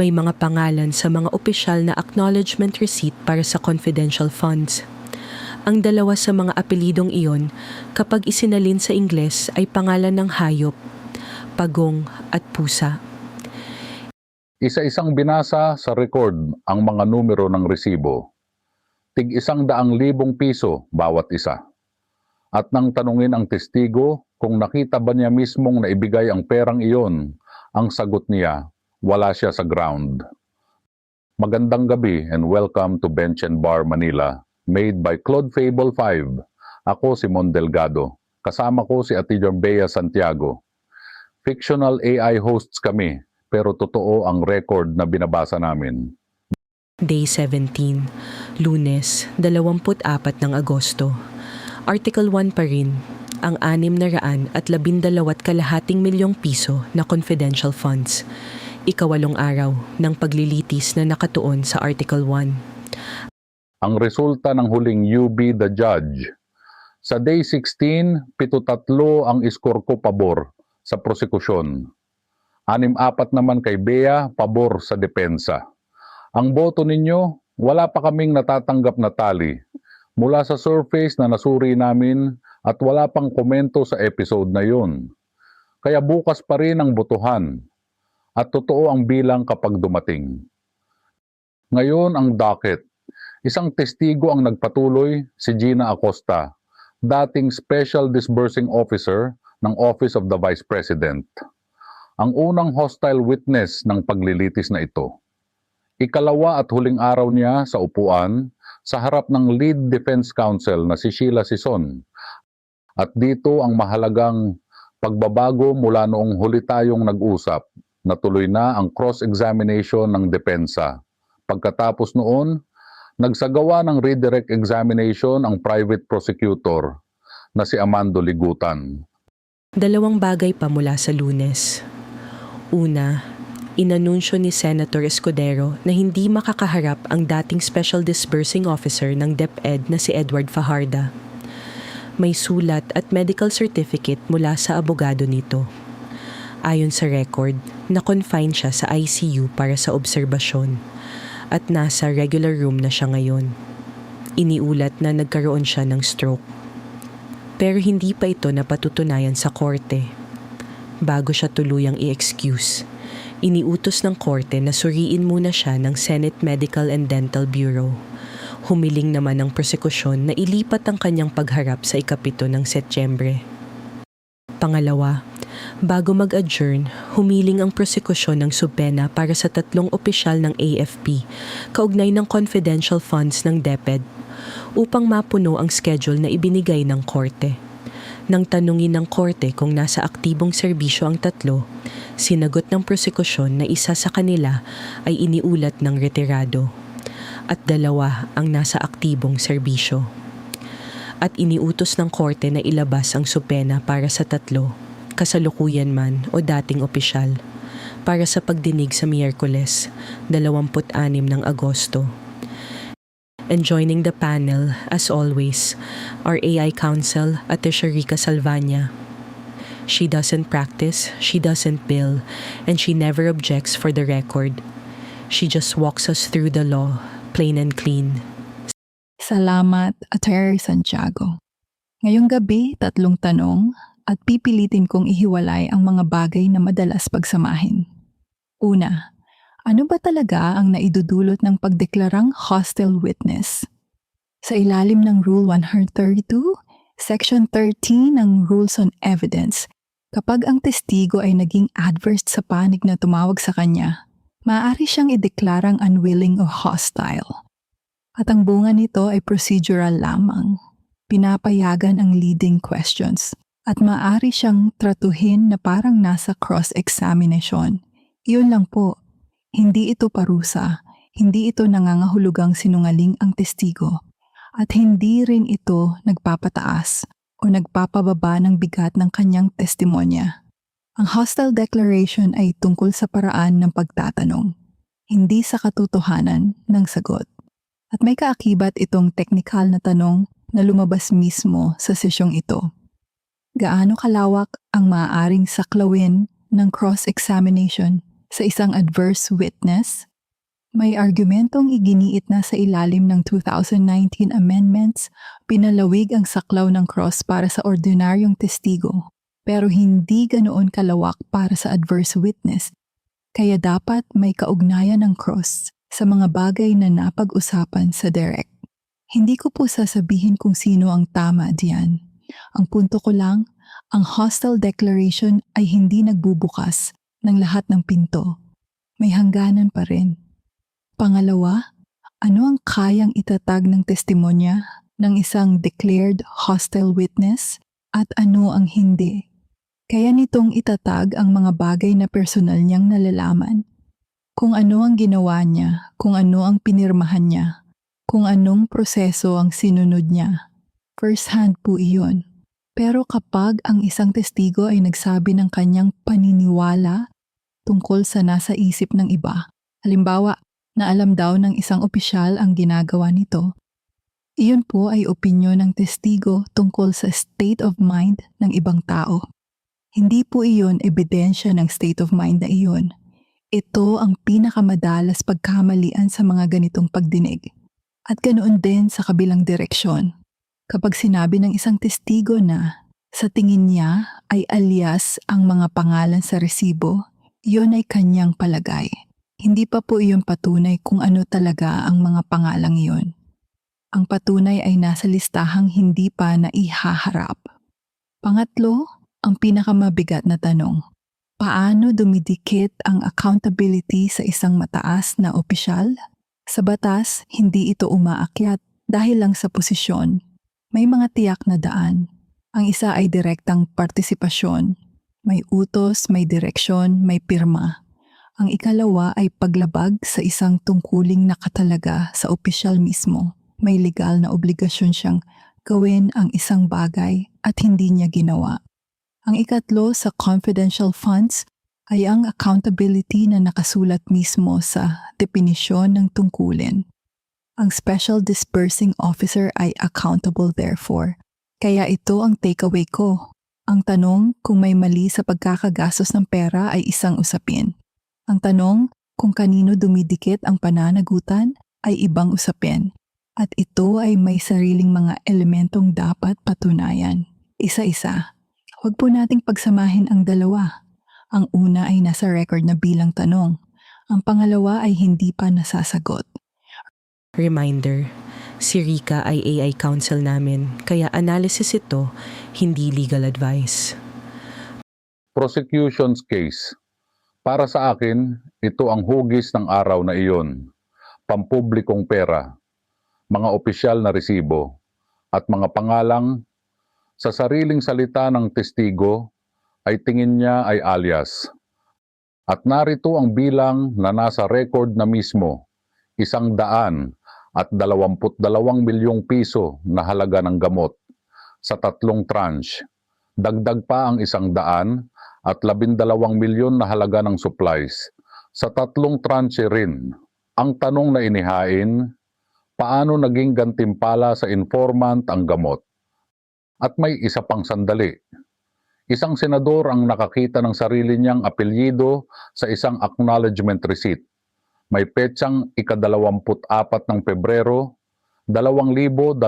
May mga pangalan sa mga opisyal na acknowledgement receipt para sa confidential funds. Ang dalawa sa mga apelidong iyon, kapag isinalin sa Ingles ay pangalan ng hayop, pagong at pusa. Isa-isang binasa sa record ang mga numero ng resibo. Tig 100,000 piso bawat isa. At nang tanungin ang testigo kung nakita ba niya mismong naibigay ang perang iyon, ang sagot niya, wala siya sa ground. Magandang gabi and welcome to Bench and Bar Manila, made by Claude Fable 5. Ako si Mon Delgado. Kasama ko si Ate Bea Santiago. Fictional AI hosts kami, pero totoo ang record na binabasa namin. Day 17, Lunes, 24 ng Agosto. Article 1 pa rin, ang 612 milyong piso na confidential funds. Ikawalong araw ng paglilitis na nakatuon sa Article 1. Ang resulta ng huling UB the Judge. Sa Day 16, 7-3 ang iskor ko pabor sa prosekusyon. 6-4 naman kay Bea, pabor sa depensa. Ang boto ninyo, wala pa kaming natatanggap na tali. Mula sa surface na nasuri namin at wala pang komento sa episode na yun. Kaya bukas pa rin ang botohan. At totoo ang bilang kapag dumating. Ngayon ang docket. Isang testigo ang nagpatuloy, si Gina Acosta, dating Special Disbursing Officer ng Office of the Vice President. Ang unang hostile witness ng paglilitis na ito. Ikalawa at huling araw niya sa upuan sa harap ng lead defense counsel na si Sheila Sison. At dito ang mahalagang pagbabago mula noong huli tayong nag-usap. Natuloy na ang cross-examination ng depensa. Pagkatapos noon, nagsagawa ng redirect examination ang private prosecutor na si Amando Ligutan. Dalawang bagay pa mula sa Lunes. Una, inanunsyo ni Senator Escudero na hindi makakaharap ang dating Special Disbursing Officer ng DepEd na si Edward Fajarda. May sulat at medical certificate mula sa abogado nito. Ayon sa record, na-confine siya sa ICU para sa obserbasyon at nasa regular room na siya ngayon. Iniulat na nagkaroon siya ng stroke. Pero hindi pa ito napatutunayan sa korte. Bago siya tuluyang i-excuse, iniutos ng korte na suriin muna siya ng Senate Medical and Dental Bureau. Humiling naman ng prosekusyon na ilipat ang kanyang pagharap sa 7 ng Setyembre. Pangalawa, bago mag-adjourn, humiling ang prosekusyon ng subpena para sa 3 opisyal ng AFP kaugnay ng confidential funds ng DepEd upang mapuno ang schedule na ibinigay ng korte. Nang tanungin ng korte kung nasa aktibong serbisyo ang 3, sinagot ng prosekusyon na isa sa kanila ay iniulat ng retirado at 2 ang nasa aktibong serbisyo. At iniutos ng korte na ilabas ang subpena para sa 3, kasalukuyan man o dating opisyal, para sa pagdinig sa Miyerkules, 26 ng Agosto. And joining the panel, as always, our AI counsel, Ate Sharika Salvania. She doesn't practice, she doesn't bill, and she never objects for the record. She just walks us through the law, plain and clean. Salamat, Attorney Santiago. Ngayong gabi, 3 tanong at pipilitin kong ihiwalay ang mga bagay na madalas pagsamahin. Una, ano ba talaga ang naidudulot ng pagdeklarang hostile witness? Sa ilalim ng Rule 132, Section 13 ng Rules on Evidence, kapag ang testigo ay naging adverse sa panig na tumawag sa kanya, maaari siyang ideklarang unwilling o hostile. At ang bunga nito ay procedural lamang. Pinapayagan ang leading questions at maaari siyang tratuhin na parang nasa cross-examination. Iyon lang po. Hindi ito parusa, hindi ito nangangahulugang sinungaling ang testigo, at hindi rin ito nagpapataas o nagpapababa ng bigat ng kanyang testimonya. Ang hostile declaration ay tungkol sa paraan ng pagtatanong, hindi sa katotohanan ng sagot. At may kaakibat itong teknikal na tanong na lumabas mismo sa sesyong ito. Gaano kalawak ang maaaring saklawin ng cross-examination? sa isang adverse witness. May argumentong iginiit na sa ilalim ng 2019 amendments, pinalawig ang saklaw ng cross para sa ordinaryong testigo, pero hindi ganoon kalawak para sa adverse witness. Kaya dapat may kaugnayan ng cross sa mga bagay na napag-usapan sa direct. Hindi ko po sasabihin kung sino ang tama diyan. Ang punto ko lang, ang hostile declaration ay hindi nagbubukas ng lahat ng pinto. May hangganan pa rin. Pangalawa, ano ang kayang itatag ng testimonya ng isang declared hostile witness at ano ang hindi? Kaya nitong itatag ang mga bagay na personal niyang nalalaman. Kung ano ang ginawa niya, kung ano ang pinirmahan niya, kung anong proseso ang sinunod niya. First hand po iyon. Pero kapag ang isang testigo ay nagsabi ng kanyang paniniwala tungkol sa nasa isip ng iba, halimbawa, na alam daw ng isang opisyal ang ginagawa nito, iyon po ay opinyon ng testigo tungkol sa state of mind ng ibang tao. Hindi po iyon ebidensya ng state of mind na iyon. Ito ang pinakamadalas pagkamalian sa mga ganitong pagdinig. At ganoon din sa kabilang direksyon. Kapag sinabi ng isang testigo na sa tingin niya ay alias ang mga pangalan sa resibo, iyon ay kanyang palagay. Hindi pa po iyon patunay kung ano talaga ang mga pangalang iyon. Ang patunay ay nasa listahang hindi pa naihaharap. Pangatlo, ang pinakamabigat na tanong. Paano dumidikit ang accountability sa isang mataas na opisyal? Sa batas, hindi ito umaakyat dahil lang sa posisyon. May mga tiyak na daan. Ang isa ay direktang partisipasyon. May utos, may direksyon, may pirma. Ang ikalawa ay paglabag sa isang tungkuling nakatalaga sa opisyal mismo. May legal na obligasyon siyang gawin ang isang bagay at hindi niya ginawa. Ang ikatlo sa confidential funds ay ang accountability na nakasulat mismo sa definisyon ng tungkulin. Ang Special Disbursing Officer ay accountable therefore. Kaya ito ang takeaway ko. Ang tanong kung may mali sa pagkakagastos ng pera ay isang usapin. Ang tanong kung kanino dumidikit ang pananagutan ay ibang usapin. At ito ay may sariling mga elementong dapat patunayan. Isa-isa. Huwag po nating pagsamahin ang dalawa. Ang una ay nasa record na bilang tanong. Ang pangalawa ay hindi pa nasasagot. Reminder, si Rika ay AI counsel namin, kaya analysis ito, hindi legal advice. Prosecution's case. Para sa akin, ito ang hugis ng araw na iyon. Pampublikong pera, mga opisyal na resibo, at mga pangalang sa sariling salita ng testigo ay tingin niya ay alias. At narito ang bilang na nasa record na mismo, 122 milyong piso na halaga ng gamot sa 3 tranche. Dagdag pa ang 112 milyon na halaga ng supplies sa 3 tranche rin. Ang tanong na inihain, paano naging gantimpala sa informant ang gamot? At may isa pang sandali. Isang senador ang nakakita ng sarili niyang apelyido sa isang acknowledgement receipt. May petsang ika-24 ng Pebrero, 2023.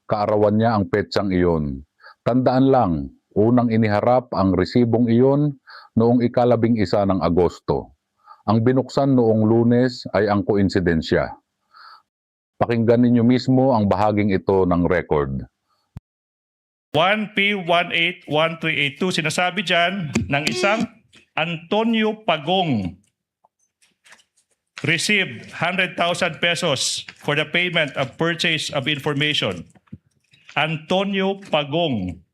Kaarawan niya ang petsang iyon. Tandaan lang, unang iniharap ang resibong iyon noong ika-11 ng Agosto. Ang binuksan noong Lunes ay ang koinsidensya. Pakinggan ninyo mismo ang bahaging ito ng record. 1P181382, sinasabi dyan ng isang Antonio Pagong received 100,000 pesos for the payment of purchase of information. Antonio Pagong.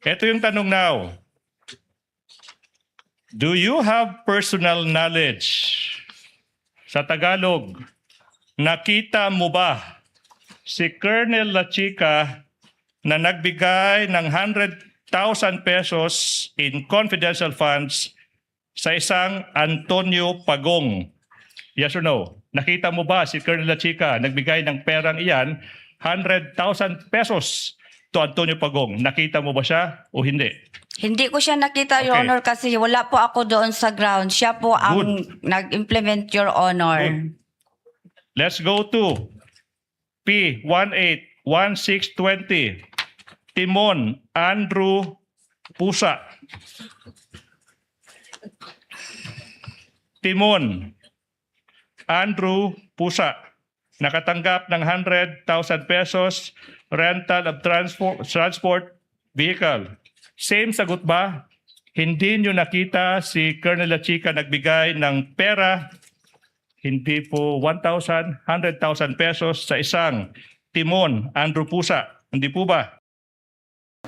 Ito yung tanong now. Do you have personal knowledge? Sa Tagalog, nakita mo ba si Colonel Lachica na nagbigay ng 100,000 pesos in confidential funds sa isang Antonio Pagong? Yes or no? Nakita mo ba si Colonel Lachica nagbigay ng perang iyan, 100,000 pesos to Antonio Pagong. Nakita mo ba siya o hindi? Hindi ko siya nakita, Your Okay. Honor, kasi wala po ako doon sa ground. Siya po ang nag-implement, Your Honor. Good. Let's go to P181620. Timon Andrew Pusa. Timon Andrew Pusa. Nakatanggap ng 100,000 pesos rental of transport vehicle. Same sagot ba? Hindi nyo nakita si Colonel Lachica nagbigay ng pera, hindi po 1,000, 100,000 pesos sa isang Timon Andrew Pusa. Hindi po ba?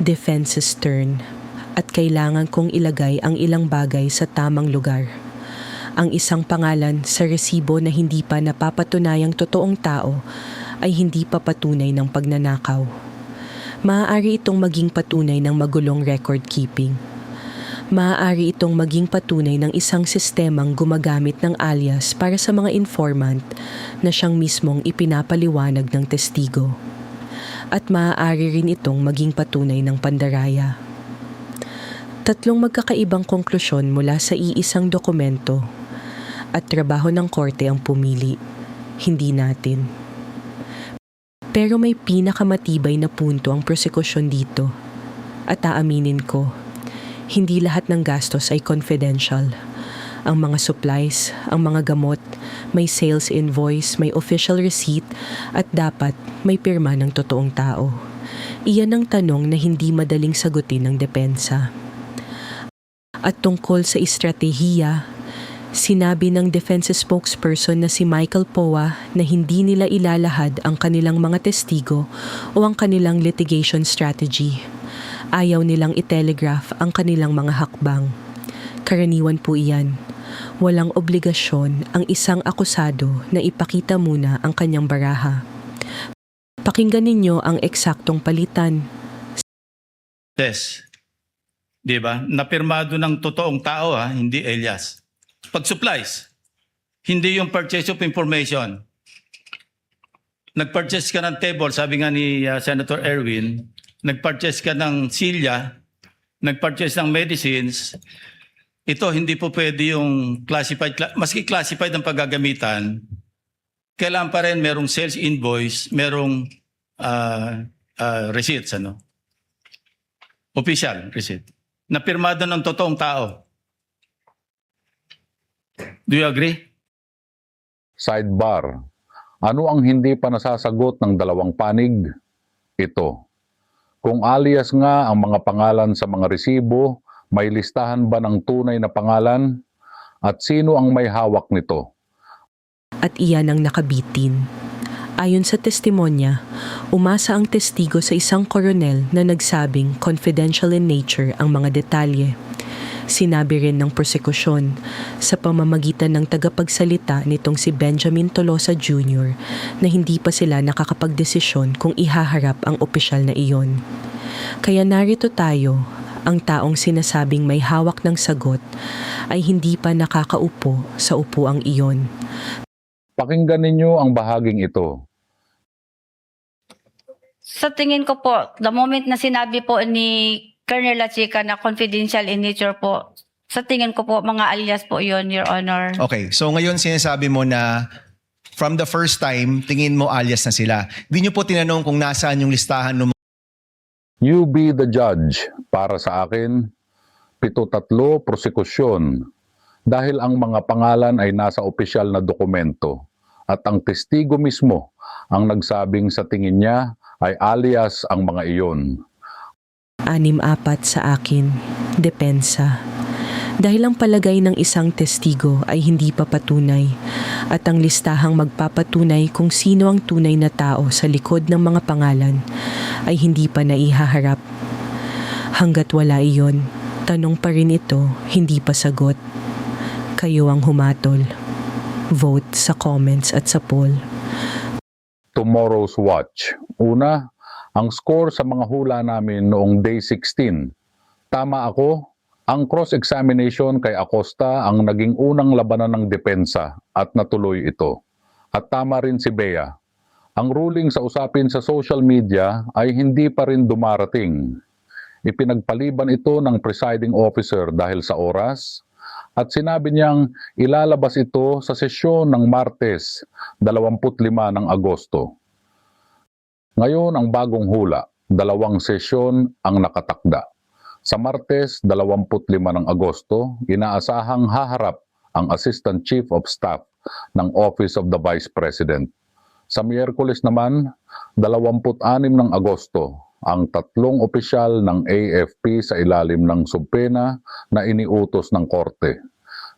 Defense's turn at kailangan kong ilagay ang ilang bagay sa tamang lugar. Ang isang pangalan sa resibo na hindi pa napapatunayang totoong tao ay hindi pa patunay ng pagnanakaw. Maaari itong maging patunay ng magulong record keeping. Maaari itong maging patunay ng isang sistemang gumagamit ng alias para sa mga informant na siyang mismong ipinapaliwanag ng testigo. At maaari rin itong maging patunay ng pandaraya. Tatlong magkakaibang konklusyon mula sa iisang dokumento at trabaho ng korte ang pumili, hindi natin. Pero may pinakamatibay na punto ang prosekusyon dito at aaminin ko, hindi lahat ng gastos ay confidential. Ang mga supplies, ang mga gamot, may sales invoice, may official receipt at dapat may pirma ng totoong tao. Iyan ang tanong na hindi madaling sagutin ng depensa. At tungkol sa estratehiya, sinabi ng defense spokesperson na si Michael Poa na hindi nila ilalahad ang kanilang mga testigo o ang kanilang litigation strategy. Ayaw nilang itelegraph ang kanilang mga hakbang. Karaniwan po iyan. Walang obligasyon ang isang akusado na ipakita muna ang kanyang baraha. Pakinggan ninyo ang eksaktong palitan. Test. Di ba? Napirmado ng totoong tao, hindi alias. Pag supplies, hindi yung purchase of information. Nag-purchase ka ng table, sabi nga ni Senator Erwin, nag-purchase ka ng silya, nag-purchase ng medicines, ito hindi po pwede yung classified, maski classified ang paggagamitan, kailangan pa rin merong sales invoice, merong receipts, official receipt. Napirmado ng totoong tao. Do you agree? Sidebar. Ano ang hindi pa nasasagot ng dalawang panig? Ito. Kung alias nga ang mga pangalan sa mga resibo, may listahan ba ng tunay na pangalan? At sino ang may hawak nito? At iyan ang nakabitin. Ayon sa testimonya, umasa ang testigo sa isang koronel na nagsabing confidential in nature ang mga detalye. Sinabi rin ng prosekusyon sa pamamagitan ng tagapagsalita nitong si Benjamin Tolosa Jr. na hindi pa sila nakakapagdesisyon kung ihaharap ang opisyal na iyon. Kaya narito tayo, ang taong sinasabing may hawak ng sagot ay hindi pa nakakaupo sa upuang iyon. Pakinggan ninyo ang bahaging ito. Sa tingin ko po, the moment na sinabi po ni Colonel Lachica na confidential in nature po, sa tingin ko po, mga alias po yon, Your Honor. Okay, so ngayon sinasabi mo na from the first time, tingin mo alias na sila. Hindi nyo po tinanong kung nasaan yung listahan ng You be the judge. Para sa akin, 7-3 prosekusyon. Dahil ang mga pangalan ay nasa opisyal na dokumento at ang testigo mismo ang nagsabing sa tingin niya ay alias ang mga iyon. 6-4 sa akin, depensa. Dahil ang palagay ng isang testigo ay hindi pa patunay at ang listahang magpapatunay kung sino ang tunay na tao sa likod ng mga pangalan ay hindi pa naihaharap. Hanggat wala iyon, tanong pa rin ito, hindi pa sagot. Kayo ang humatol. Vote sa comments at sa poll. Tomorrow's watch. Una, ang score sa mga hula namin noong day 16. Tama ako, ang cross-examination kay Acosta ang naging unang labanan ng depensa at natuloy ito. At tama rin si Bea. Ang ruling sa usapin sa social media ay hindi pa rin dumarating. Ipinagpaliban ito ng presiding officer dahil sa oras at sinabi niyang ilalabas ito sa sesyon ng Martes, 25 ng Agosto. Ngayon ang bagong hula, 2 sesyon ang nakatakda. Sa Martes, 25 ng Agosto, inaasahang haharap ang Assistant Chief of Staff ng Office of the Vice President. Sa Miyerkules naman, 26 ng Agosto, ang 3 opisyal ng AFP sa ilalim ng subpena na iniutos ng korte.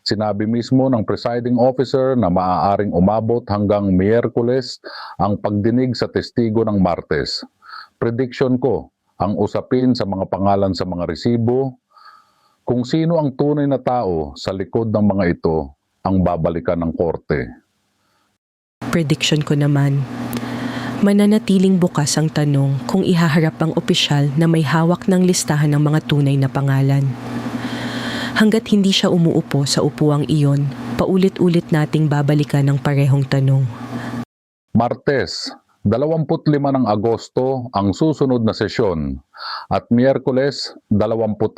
Sinabi mismo ng presiding officer na maaaring umabot hanggang Miyerkules ang pagdinig sa testigo ng Martes. Prediction ko, ang usapin sa mga pangalan sa mga resibo, kung sino ang tunay na tao sa likod ng mga ito ang babalikan ng korte. Prediction ko naman, mananatiling bukas ang tanong kung ihaharap ang opisyal na may hawak ng listahan ng mga tunay na pangalan. Hanggat hindi siya umuupo sa upuang iyon, paulit-ulit nating babalikan ang parehong tanong. Martes, 25 ng Agosto ang susunod na sesyon at Miyerkules, 26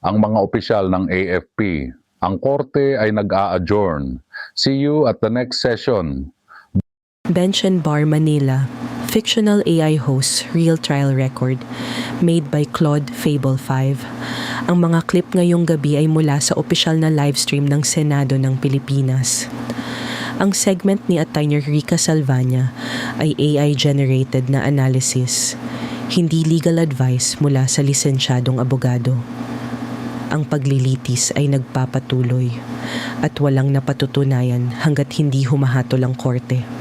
ang mga opisyal ng AFP. Ang korte ay nag-a-adjourn. See you at the next session. Bench and Bar Manila, fictional AI host, real trial record, made by Claude Fable 5. Ang mga clip ngayong gabi ay mula sa opisyal na livestream ng Senado ng Pilipinas. Ang segment ni Attorney Rica Salvania ay AI-generated na analysis, hindi legal advice mula sa lisensyadong abogado. Ang paglilitis ay nagpapatuloy at walang napatutunayan hanggat hindi humahatol ang korte.